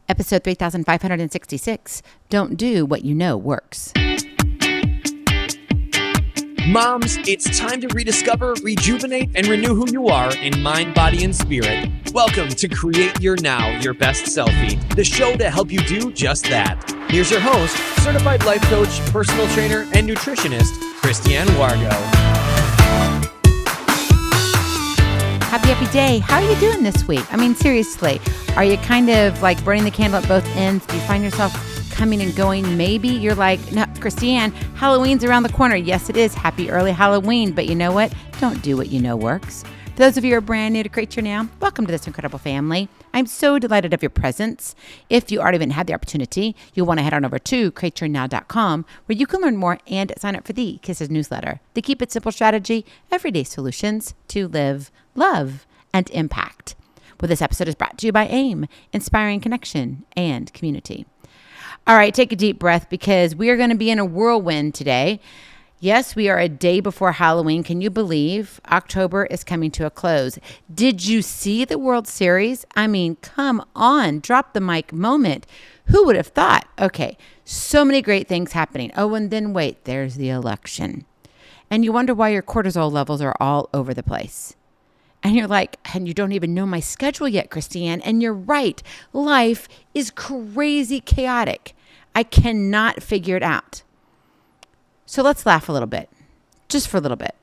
Episode 3566, Don't Do What You Know Works. Moms, it's time to rediscover, rejuvenate, and renew who you are in mind, body, and spirit. Welcome to Create Your Now, Your Best Selfie, the show to help you do just that. Here's your host, certified life coach, personal trainer, and nutritionist, Christiane Wargo. Happy day. How are you doing this week? I mean, seriously, are you kind of like burning the candle at both ends? Do you find yourself coming and going? Maybe you're like, no, Christiane, Halloween's around the corner. Yes, it is. Happy early Halloween. But you know what? Don't do what you know works. For those of you who are brand new to Create Your Now, welcome to this incredible family. I'm so delighted of your presence. If you already haven't had the opportunity, you'll want to head on over to createyournow.com where you can learn more and sign up for the K.I.S.S newsletter, the Keep It Simple strategy, everyday solutions to live, love, and impact. Well, this episode is brought to you by AIM, Inspiring Connection and Community. All right, take a deep breath because we are going to be in a whirlwind today. Yes, we are a day before Halloween. Can you believe October is coming to a close? Did you see the World Series? I mean, come on, drop the mic moment. Who would have thought? Okay, so many great things happening. Oh, and then wait, there's the election. And you wonder why your cortisol levels are all over the place. And you're like, and you don't even know my schedule yet, Christiane. And you're right. Life is crazy chaotic. I cannot figure it out. So let's laugh a little bit, just for a little bit.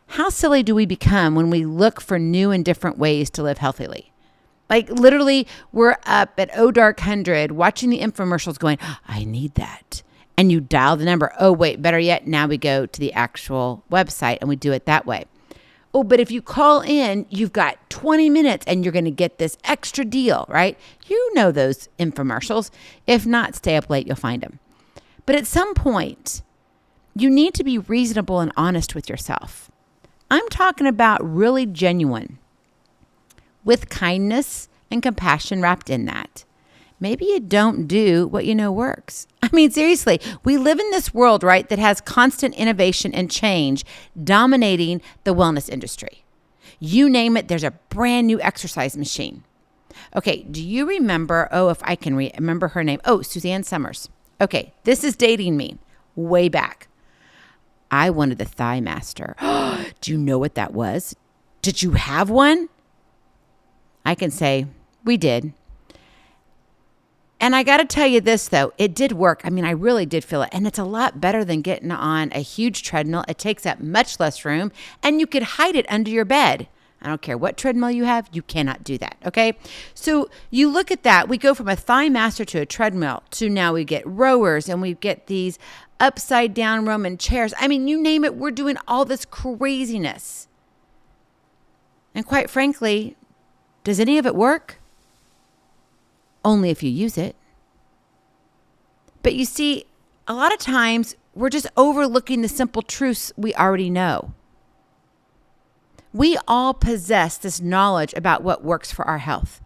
How silly do we become when we look for new and different ways to live healthily? Like literally, we're up at dark 100 watching the infomercials going, I need that. And you dial the number. Oh, wait, better yet, now we go to the actual website and we do it that way. Oh, but if you call in, you've got 20 minutes and you're going to get this extra deal, right? You know those infomercials. If not, stay up late, you'll find them. But at some point, you need to be reasonable and honest with yourself. I'm talking about really genuine, with kindness and compassion wrapped in that. Maybe you don't do what you know works. I mean, seriously, we live in this world, right, that has constant innovation and change dominating the wellness industry. You name it, there's a brand new exercise machine. Okay, do you remember, if I can remember her name. Suzanne Summers. Okay, this is dating me way back. I wanted the Thigh Master. Do you know what that was? Did you have one? I can say we did. And I got to tell you this, though. It did work. I mean, I really did feel it. And it's a lot better than getting on a huge treadmill. It takes up much less room. And you could hide it under your bed. I don't care what treadmill you have. You cannot do that, okay? So you look at that. We go from a Thigh Master to a treadmill to now we get rowers and we get these upside down Roman chairs. I mean, you name it, we're doing all this craziness. And quite frankly, does any of it work? Only if you use it. But you see, a lot of times we're just overlooking the simple truths we already know. We all possess this knowledge about what works for our health.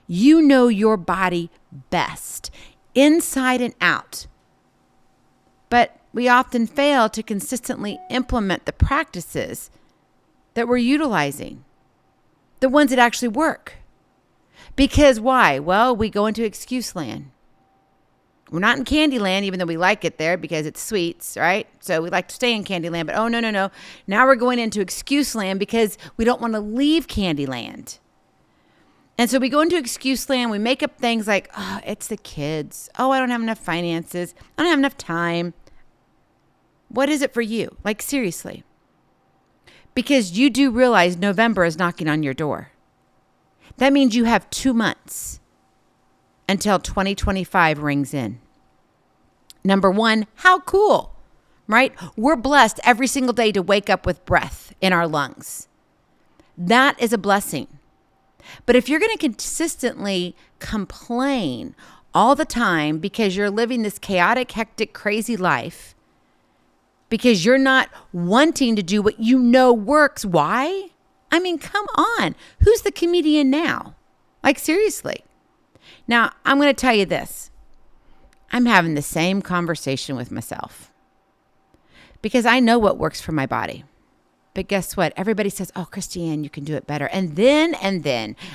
You know your body best, inside and out. But we often fail to consistently implement the practices that we're utilizing, the ones that actually work. Because why? Well, we go into excuse land. We're not in candy land, even though we like it there because it's sweets, right? So we like to stay in candy land, but no. Now we're going into excuse land because we don't want to leave candy land. And so we go into excuse land. We make up things like, it's the kids. I don't have enough finances. I don't have enough time. What is it for you? Like, seriously. Because you do realize November is knocking on your door. That means you have 2 months until 2025 rings in. Number one, how cool, right? We're blessed every single day to wake up with breath in our lungs. That is a blessing. But if you're going to consistently complain all the time because you're living this chaotic, hectic, crazy life, because you're not wanting to do what you know works, why? I mean, come on. Who's the comedian now? Like, seriously. Now, I'm going to tell you this. I'm having the same conversation with myself because I know what works for my body. But guess what? Everybody says, Christiane, you can do it better. And then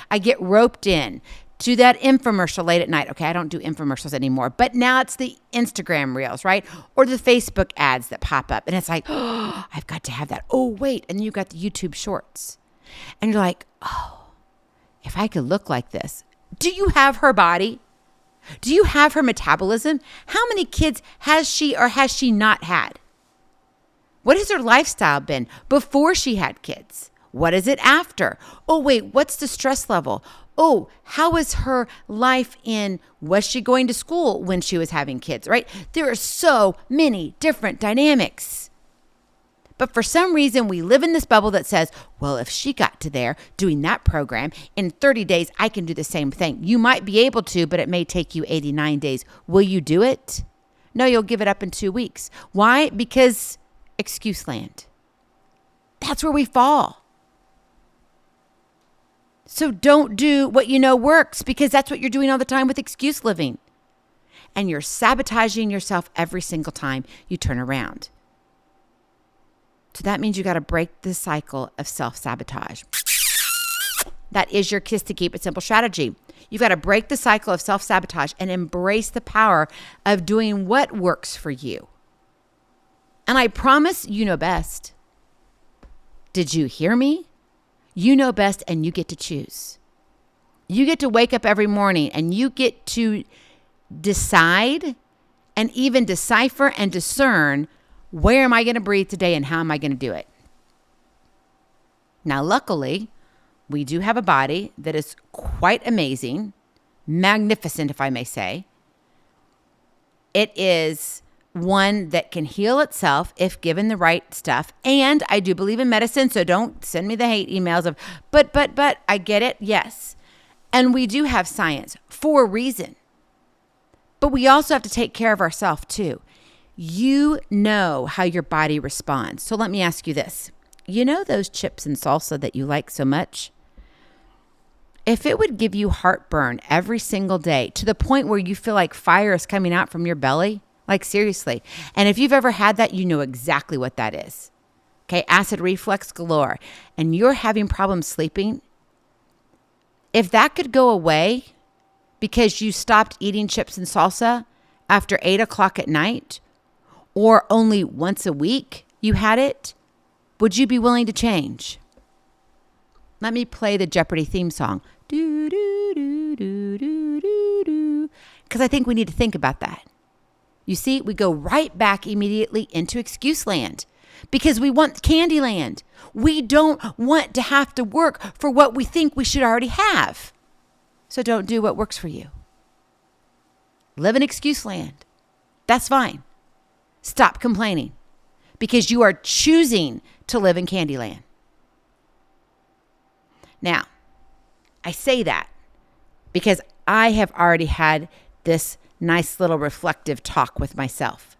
I get roped in to that infomercial late at night. Okay, I don't do infomercials anymore, but now it's the Instagram reels, right? Or the Facebook ads that pop up. And it's like, oh, I've got to have that. Oh, wait. And then you've got the YouTube shorts. And you're like, oh, if I could look like this. Do you have her body? Do you have her metabolism? How many kids has she or has she not had? What has her lifestyle been before she had kids? What is it after? Oh, wait, what's the stress level? Oh, how is her life was she going to school when she was having kids, right? There are so many different dynamics. But for some reason, we live in this bubble that says, well, if she got to there doing that program, in 30 days, I can do the same thing. You might be able to, but it may take you 89 days. Will you do it? No, you'll give it up in 2 weeks. Why? Because excuse land. That's where we fall. So don't do what you know works, because that's what you're doing all the time with excuse living. And you're sabotaging yourself every single time you turn around. So that means you got to break the cycle of self-sabotage. That is your KISS to keep it simple strategy. You've got to break the cycle of self-sabotage and embrace the power of doing what works for you. And I promise you know best. Did you hear me? You know best, and you get to choose. You get to wake up every morning and you get to decide and even decipher and discern, where am I going to breathe today and how am I going to do it? Now, luckily, we do have a body that is quite amazing, magnificent, if I may say. It is one that can heal itself if given the right stuff. And I do believe in medicine, so don't send me the hate emails of, but, I get it. Yes. And we do have science for a reason. But we also have to take care of ourselves too. You know how your body responds. So let me ask you this. You know those chips and salsa that you like so much? If it would give you heartburn every single day to the point where you feel like fire is coming out from your belly, like seriously. And if you've ever had that, you know exactly what that is. Okay, acid reflux galore. And you're having problems sleeping. If that could go away because you stopped eating chips and salsa after 8 o'clock at night, or only once a week you had it, would you be willing to change? Let me play the Jeopardy theme song. Do, do, do, do, do, do, do. Because I think we need to think about that. You see, we go right back immediately into excuse land because we want candy land. We don't want to have to work for what we think we should already have. So don't do what works for you. Live in excuse land. That's fine. Stop complaining because you are choosing to live in Candyland. Now, I say that because I have already had this nice little reflective talk with myself.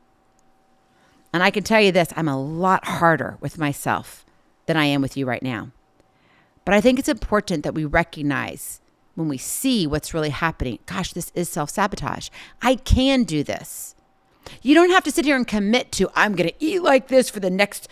And I can tell you this, I'm a lot harder with myself than I am with you right now. But I think it's important that we recognize when we see what's really happening, gosh, this is self-sabotage. I can do this. You don't have to sit here and commit to, I'm going to eat like this for the next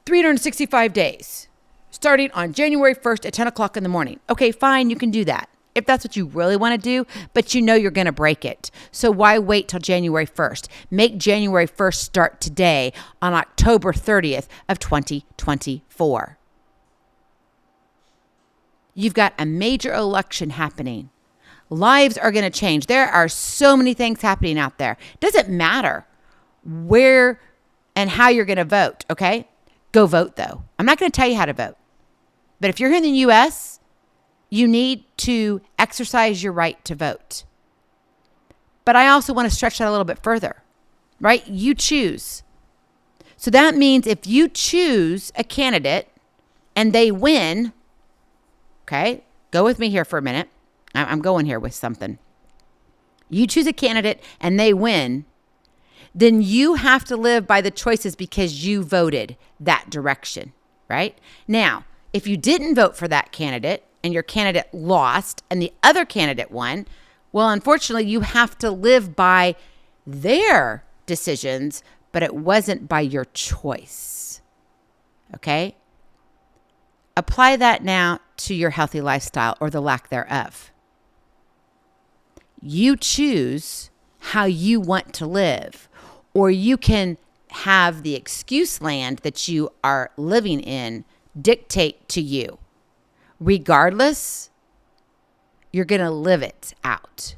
365 days, starting on January 1st at 10 o'clock in the morning. Okay, fine, you can do that if that's what you really want to do, but you know you're going to break it. So why wait till January 1st? Make January 1st start today on October 30th of 2024. You've got a major election happening. Lives are going to change. There are so many things happening out there. It doesn't matter where and how you're going to vote, okay? Go vote, though. I'm not going to tell you how to vote. But if you're here in the U.S., you need to exercise your right to vote. But I also want to stretch that a little bit further, right? You choose. So that means if you choose a candidate and they win, okay, go with me here for a minute. I'm going here with something. You choose a candidate and they win, then you have to live by the choices because you voted that direction, right? Now, if you didn't vote for that candidate and your candidate lost and the other candidate won, well, unfortunately, you have to live by their decisions, but it wasn't by your choice, okay? Apply that now to your healthy lifestyle or the lack thereof. You choose how you want to live, or you can have the excuse land that you are living in dictate to you. Regardless, you're going to live it out.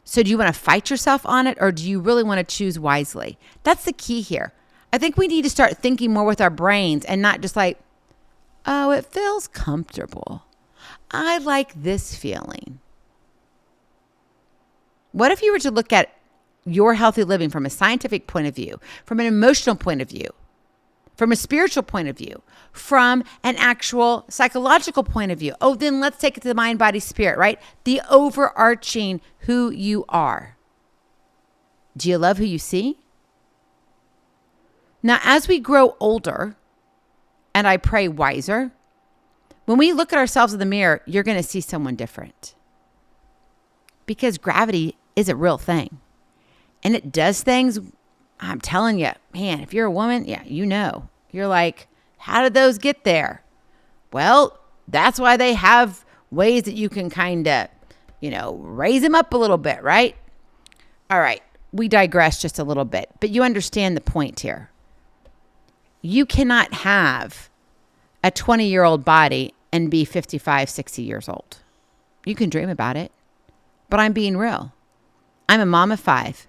So do you want to fight yourself on it, or do you really want to choose wisely? That's the key here. I think we need to start thinking more with our brains and not just like, oh, it feels comfortable. I like this feeling. What if you were to look at your healthy living from a scientific point of view, from an emotional point of view, from a spiritual point of view, from an actual psychological point of view? Oh, then let's take it to the mind, body, spirit, right? The overarching who you are. Do you love who you see? Now, as we grow older, and I pray wiser, when we look at ourselves in the mirror, you're going to see someone different. Because gravity is a real thing. And it does things, I'm telling you, man, if you're a woman, yeah, you know. You're like, how did those get there? Well, that's why they have ways that you can kind of, raise them up a little bit, right? All right, we digress just a little bit, but you understand the point here. You cannot have a 20-year-old body and be 55, 60 years old. You can dream about it, but I'm being real. I'm a mom of 5.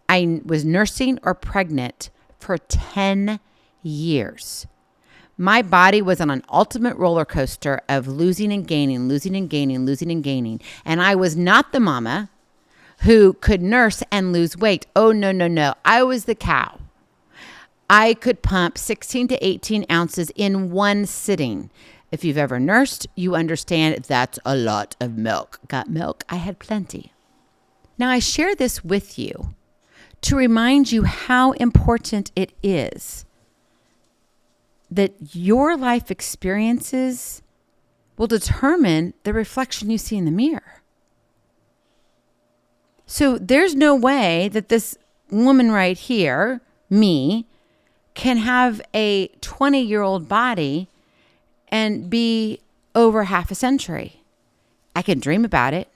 I was nursing or pregnant for 10 years. My body was on an ultimate roller coaster of losing and gaining, losing and gaining, losing and gaining. And I was not the mama who could nurse and lose weight. Oh, no, no, no. I was the cow. I could pump 16 to 18 ounces in one sitting. If you've ever nursed, you understand that's a lot of milk. Got milk? I had plenty. Now, I share this with you to remind you how important it is that your life experiences will determine the reflection you see in the mirror. So there's no way that this woman right here, me, can have a 20-year-old body and be over half a century. I can dream about it.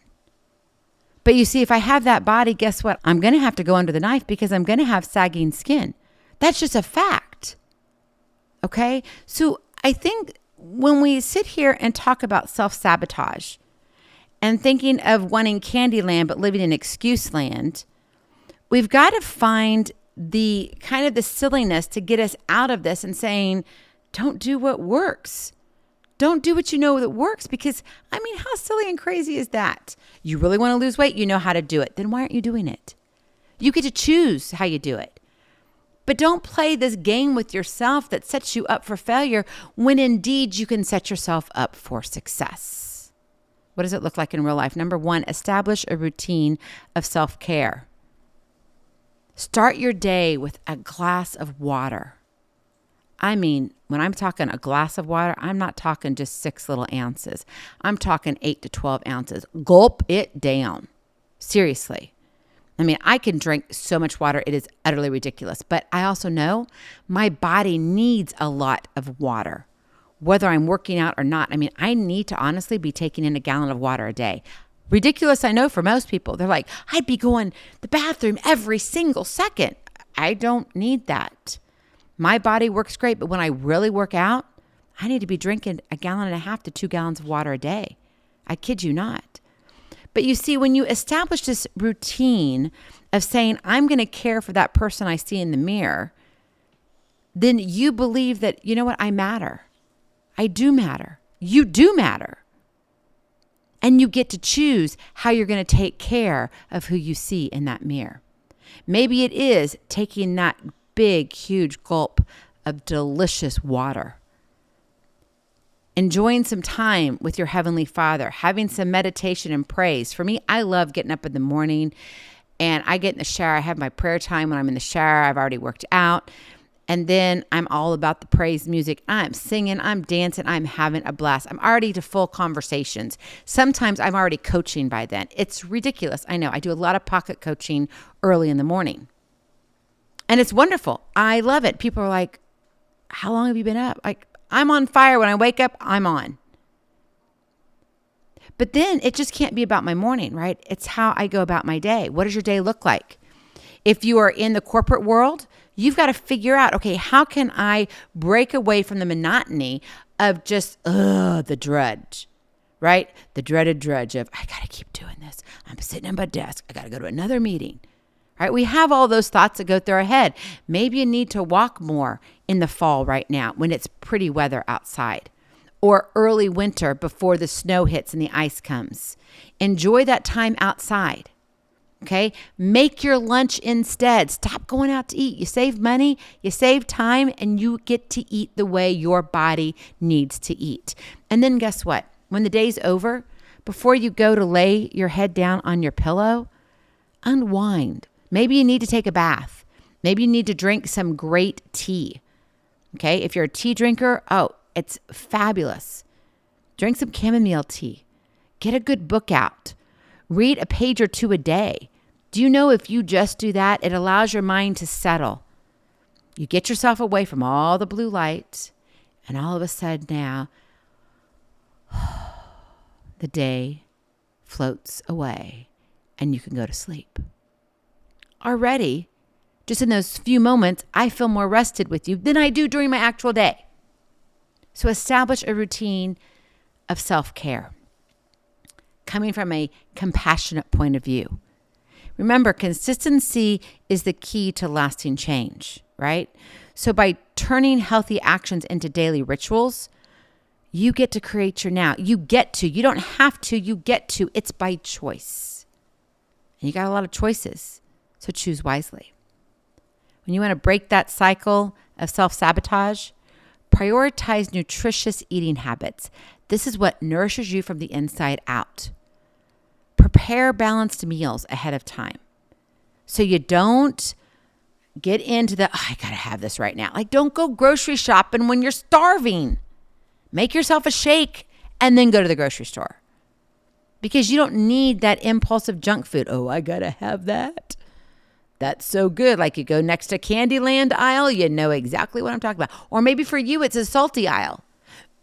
But you see, if I have that body, guess what? I'm going to have to go under the knife because I'm going to have sagging skin. That's just a fact. Okay? So I think when we sit here and talk about self-sabotage and thinking of wanting candy land but living in excuse land, we've got to find the kind of the silliness to get us out of this and saying, don't do what works. Don't do what you know that works because, how silly and crazy is that? You really want to lose weight? You know how to do it. Then why aren't you doing it? You get to choose how you do it. But don't play this game with yourself that sets you up for failure when indeed you can set yourself up for success. What does it look like in real life? Number 1, establish a routine of self-care. Start your day with a glass of water. When I'm talking a glass of water, I'm not talking just 6 little ounces. I'm talking 8 to 12 ounces. Gulp it down. Seriously. I can drink so much water, it is utterly ridiculous. But I also know my body needs a lot of water, whether I'm working out or not. I need to honestly be taking in a gallon of water a day. Ridiculous, I know, for most people. They're like, I'd be going to the bathroom every single second. I don't need that. My body works great, but when I really work out, I need to be drinking 1.5 gallons to 2 gallons of water a day. I kid you not. But you see, when you establish this routine of saying, I'm going to care for that person I see in the mirror, then you believe that, you know what, I matter. I do matter. You do matter. And you get to choose how you're going to take care of who you see in that mirror. Maybe it is taking that big, huge gulp of delicious water. Enjoying some time with your Heavenly Father, having some meditation and praise. For me, I love getting up in the morning and I get in the shower. I have my prayer time when I'm in the shower. I've already worked out. And then I'm all about the praise music. I'm singing, I'm dancing, I'm having a blast. I'm already to full conversations. Sometimes I'm already coaching by then. It's ridiculous. I know. I do a lot of pocket coaching early in the morning. And it's wonderful. I love it. People are like, how long have you been up? I'm on fire. When I wake up, I'm on. But then it just can't be about my morning, right? It's how I go about my day. What does your day look like? If you are in the corporate world, you've got to figure out, okay, how can I break away from the monotony of just, the drudge, right? The dreaded drudge of, I got to keep doing this. I'm sitting at my desk. I got to go to another meeting, right? We have all those thoughts that go through our head. Maybe you need to walk more in the fall right now when it's pretty weather outside, or early winter before the snow hits and the ice comes. Enjoy that time outside. Okay, make your lunch instead. Stop going out to eat. You save money, you save time, and you get to eat the way your body needs to eat. And then guess what? When the day's over, before you go to lay your head down on your pillow, unwind. Maybe you need to take a bath. Maybe you need to drink some great tea. Okay, if you're a tea drinker, it's fabulous. Drink some chamomile tea. Get a good book out. Read a page or two a day. Do you know if you just do that, it allows your mind to settle? You get yourself away from all the blue light, and all of a sudden now, the day floats away, and you can go to sleep. Already, just in those few moments, I feel more rested with you than I do during my actual day. So establish a routine of self-care, coming from a compassionate point of view. Remember, consistency is the key to lasting change, right? So by turning healthy actions into daily rituals, you get to create your now. You don't have to, you get to. It's by choice. And you got a lot of choices, so choose wisely. When you want to break that cycle of self-sabotage, prioritize nutritious eating habits. This is what nourishes you from the inside out. Prepare balanced meals ahead of time so you don't get into I got to have this right now. Like, don't go grocery shopping when you're starving. Make yourself a shake and then go to the grocery store, because you don't need that impulsive junk food. Oh, I got to have that. That's so good. Like, you go next to Candyland aisle, you know exactly what I'm talking about. Or maybe for you, it's a salty aisle.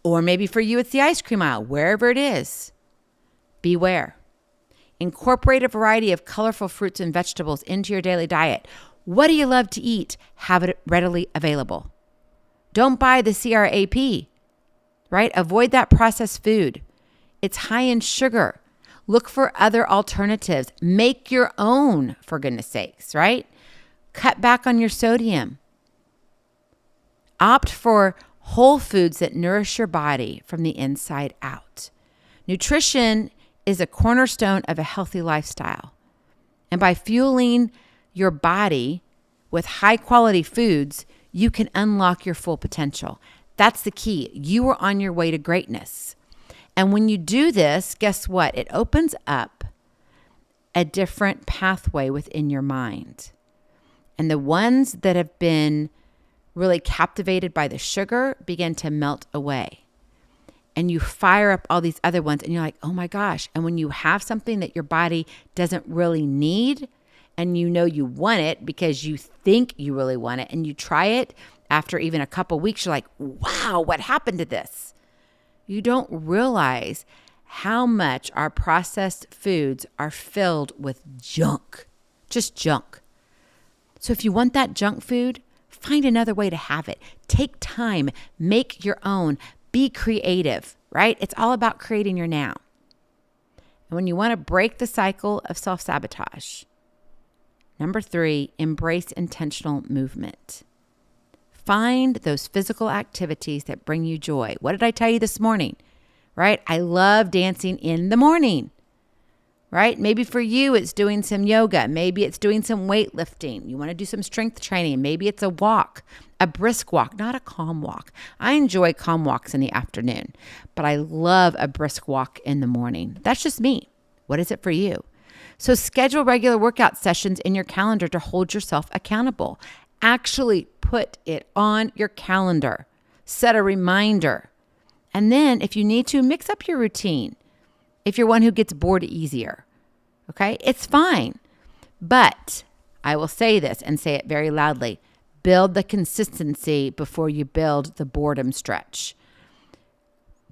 Or maybe for you, it's the ice cream aisle. Wherever it is, beware. Incorporate a variety of colorful fruits and vegetables into your daily diet. What do you love to eat? Have it readily available. Don't buy the CRAP, right? Avoid that processed food. It's high in sugar. Look for other alternatives. Make your own, for goodness sakes, right? Cut back on your sodium. Opt for whole foods that nourish your body from the inside out. Nutrition is a cornerstone of a healthy lifestyle. And by fueling your body with high quality foods, you can unlock your full potential. That's the key. You are on your way to greatness. And when you do this, guess what? It opens up a different pathway within your mind. And the ones that have been really captivated by the sugar begin to melt away. And you fire up all these other ones and you're like, oh my gosh. And when you have something that your body doesn't really need, and you know you want it because you think you really want it, and you try it after even a couple weeks, you're like, wow, what happened to this? You don't realize how much our processed foods are filled with junk, just junk. So if you want that junk food, find another way to have it. Take time, make your own, be creative, right? It's all about creating your now. And when you want to break the cycle of self-sabotage, number 3, embrace intentional movement. Find those physical activities that bring you joy. What did I tell you this morning? Right? I love dancing in the morning. Right? Maybe for you, it's doing some yoga. Maybe it's doing some weightlifting. You want to do some strength training. Maybe it's a walk, a brisk walk, not a calm walk. I enjoy calm walks in the afternoon, but I love a brisk walk in the morning. That's just me. What is it for you? So schedule regular workout sessions in your calendar to hold yourself accountable. Actually put it on your calendar. Set a reminder. And then if you need to, mix up your routine. If you're one who gets bored easier, okay, it's fine. But I will say this and say it very loudly. Build the consistency before you build the boredom stretch.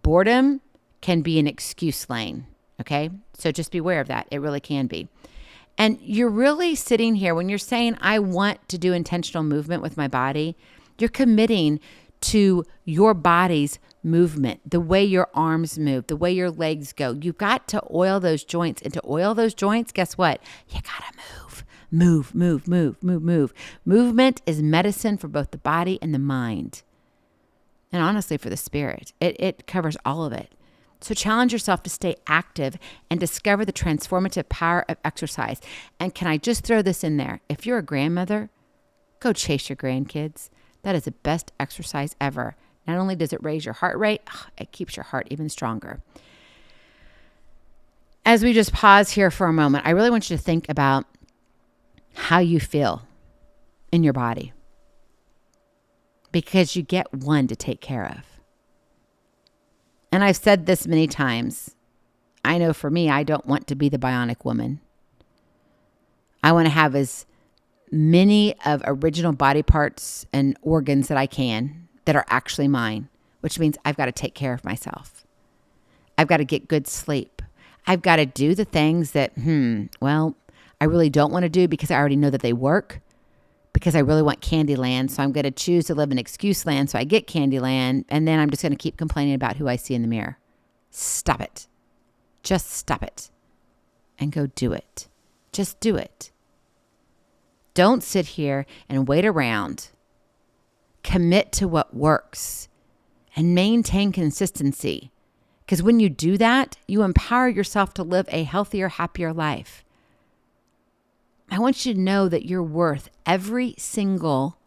Boredom can be an excuse lane. Okay? So just be aware of that. It really can be. And you're really sitting here when you're saying, I want to do intentional movement with my body, you're committing to your body's movement, the way your arms move, the way your legs go. You've got to oil those joints. And to oil those joints, guess what? You got to move. Move, move, move, move, move. Movement is medicine for both the body and the mind. And honestly, for the spirit. It covers all of it. So challenge yourself to stay active and discover the transformative power of exercise. And can I just throw this in there? If you're a grandmother, go chase your grandkids. That is the best exercise ever. Not only does it raise your heart rate, it keeps your heart even stronger. As we just pause here for a moment, I really want you to think about how you feel in your body, because you get one to take care of. And I've said this many times. I know for me, I don't want to be the bionic woman. I want to have as many of original body parts and organs that I can that are actually mine, which means I've got to take care of myself. I've got to get good sleep. I've got to do the things that, I really don't want to do because I already know that they work, because I really want Candyland. So I'm going to choose to live in excuse land so I get Candyland. And then I'm just going to keep complaining about who I see in the mirror. Stop it. Just stop it and go do it. Just do it. Don't sit here and wait around. Commit to what works and maintain consistency. Because when you do that, you empower yourself to live a healthier, happier life. I want you to know that you're worth every single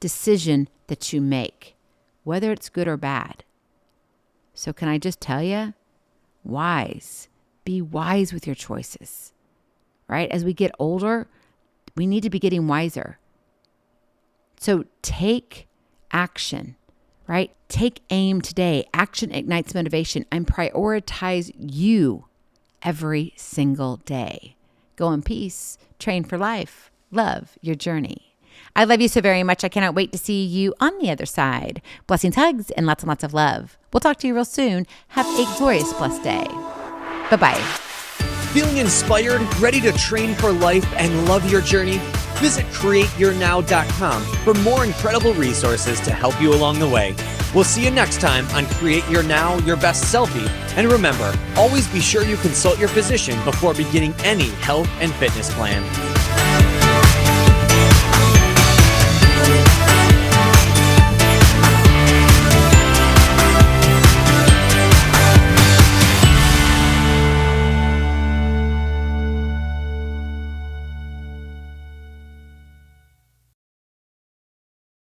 decision that you make, whether it's good or bad. So can I just tell you, wise. Be wise with your choices, right? As we get older, we need to be getting wiser. So take action, right? Take aim today. Action ignites motivation, and prioritize you every single day. Go in peace. Train for life. Love your journey. I love you so very much. I cannot wait to see you on the other side. Blessings, hugs, and lots of love. We'll talk to you real soon. Have a glorious, blessed day. Bye-bye. Feeling inspired, ready to train for life and love your journey? Visit createyournow.com for more incredible resources to help you along the way. We'll see you next time on Create Your Now, Your Best Selfie. And remember, always be sure you consult your physician before beginning any health and fitness plan.